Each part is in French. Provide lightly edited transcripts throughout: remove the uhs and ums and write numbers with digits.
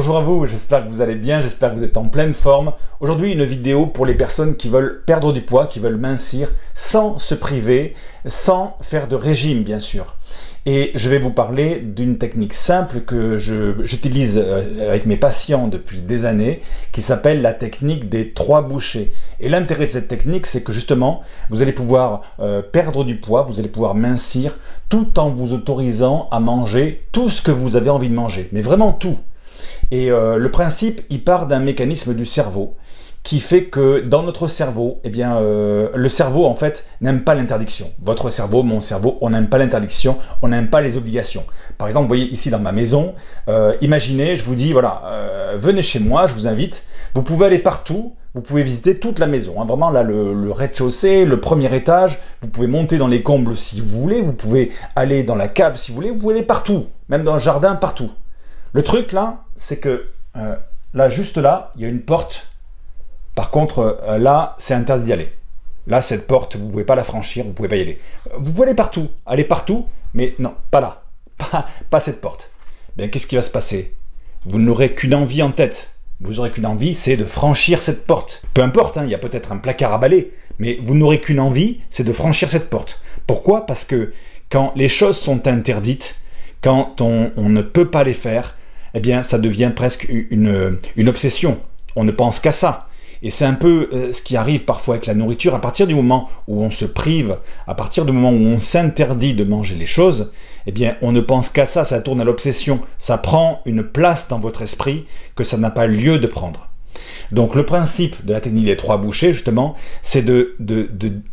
Bonjour à vous, j'espère que vous allez bien, j'espère que vous êtes en pleine forme. Aujourd'hui, une vidéo pour les personnes qui veulent perdre du poids, qui veulent mincir, sans se priver, sans faire de régime bien sûr. Et je vais vous parler d'une technique simple que j'utilise avec mes patients depuis des années, qui s'appelle la technique des 3 bouchées. Et l'intérêt de cette technique, c'est que justement, vous allez pouvoir perdre du poids, vous allez pouvoir mincir, tout en vous autorisant à manger tout ce que vous avez envie de manger, mais vraiment tout. Et le principe, il part d'un mécanisme du cerveau qui fait que dans notre cerveau, eh bien, le cerveau en fait n'aime pas l'interdiction. Votre cerveau, mon cerveau, on n'aime pas l'interdiction, on n'aime pas les obligations. Par exemple, vous voyez ici dans ma maison, imaginez, je vous dis, voilà, venez chez moi, je vous invite, vous pouvez aller partout, vous pouvez visiter toute la maison, hein, vraiment là le rez-de-chaussée, le premier étage, vous pouvez monter dans les combles si vous voulez, vous pouvez aller dans la cave si vous voulez, vous pouvez aller partout, même dans le jardin, partout. Le truc là, c'est que là, juste là, il y a une porte. Par contre, là, c'est interdit d'y aller. Là, cette porte, vous ne pouvez pas la franchir, vous ne pouvez pas y aller. Vous pouvez aller partout, mais non, pas là. Pas cette porte. Bien, qu'est-ce qui va se passer? Vous n'aurez qu'une envie en tête. Vous n'aurez qu'une envie, c'est de franchir cette porte. Peu importe, hein, il y a peut-être un placard à balai, mais vous n'aurez qu'une envie, c'est de franchir cette porte. Pourquoi? Parce que quand les choses sont interdites, quand on ne peut pas les faire, eh bien, ça devient presque une obsession. On ne pense qu'à ça. Et c'est un peu ce qui arrive parfois avec la nourriture. À partir du moment où on se prive, à partir du moment où on s'interdit de manger les choses, eh bien, on ne pense qu'à ça, ça tourne à l'obsession. Ça prend une place dans votre esprit que ça n'a pas lieu de prendre. Donc le principe de la technique des 3 bouchées, justement, c'est de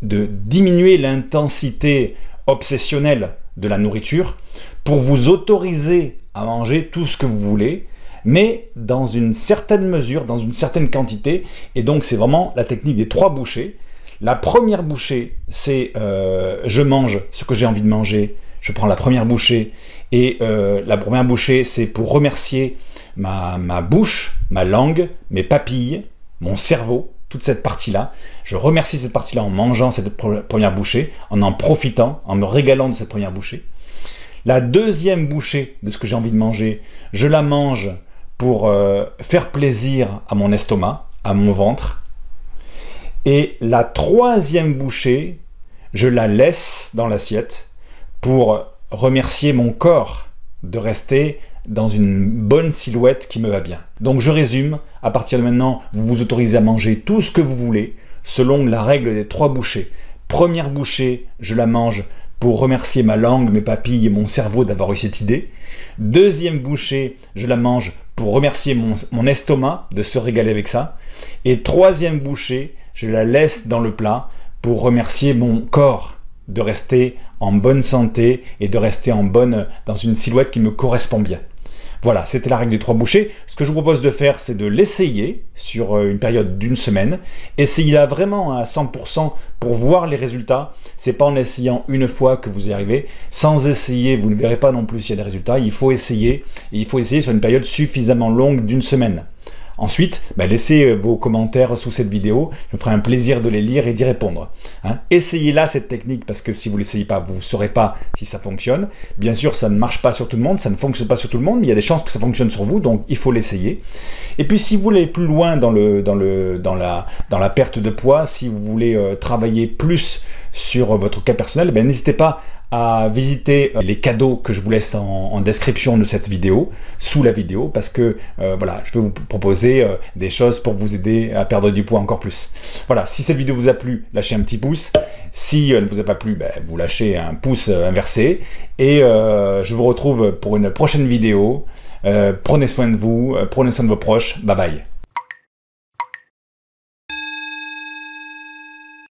diminuer l'intensité obsessionnelle de la nourriture pour vous autoriser à manger tout ce que vous voulez, mais dans une certaine mesure, dans une certaine quantité. Et donc c'est vraiment la technique des 3 bouchées. La première bouchée, c'est je mange ce que j'ai envie de manger, je prends la première bouchée, et la première bouchée, c'est pour remercier ma bouche, ma langue, mes papilles, mon cerveau, toute cette partie-là. Je remercie cette partie-là en mangeant cette première bouchée, en profitant, en me régalant de cette première bouchée. La deuxième bouchée de ce que j'ai envie de manger, je la mange pour faire plaisir à mon estomac, à mon ventre. Et la troisième bouchée, je la laisse dans l'assiette pour remercier mon corps de rester dans une bonne silhouette qui me va bien. Donc je résume, à partir de maintenant, vous vous autorisez à manger tout ce que vous voulez, selon la règle des 3 bouchées. Première bouchée, je la mange pour remercier ma langue, mes papilles et mon cerveau d'avoir eu cette idée. Deuxième bouchée, je la mange pour remercier mon estomac de se régaler avec ça. Et troisième bouchée, je la laisse dans le plat pour remercier mon corps de rester en bonne santé et de rester dans une silhouette qui me correspond bien. Voilà, c'était la règle des 3 bouchées. Ce que je vous propose de faire, c'est de l'essayer sur une période d'1 semaine. Essayez-la vraiment à 100% pour voir les résultats. C'est pas en essayant une fois que vous y arrivez. Sans essayer, vous ne verrez pas non plus s'il y a des résultats. Il faut essayer. Et il faut essayer sur une période suffisamment longue d'1 semaine. Ensuite, laissez vos commentaires sous cette vidéo, je me ferai un plaisir de les lire et d'y répondre. Hein. Essayez-la cette technique parce que si vous ne l'essayez pas, vous ne saurez pas si ça fonctionne. Bien sûr, ça ne marche pas sur tout le monde, ça ne fonctionne pas sur tout le monde, mais il y a des chances que ça fonctionne sur vous, donc il faut l'essayer. Et puis si vous voulez aller plus loin dans la perte de poids, si vous voulez travailler plus sur votre cas personnel, n'hésitez pas à visiter les cadeaux que je vous laisse en description de cette vidéo, sous la vidéo, parce que voilà, je vais vous proposer des choses pour vous aider à perdre du poids encore plus. Voilà, si cette vidéo vous a plu, lâchez un petit pouce. Si elle ne vous a pas plu, vous lâchez un pouce inversé. Et je vous retrouve pour une prochaine vidéo. Prenez soin de vous, prenez soin de vos proches. Bye bye.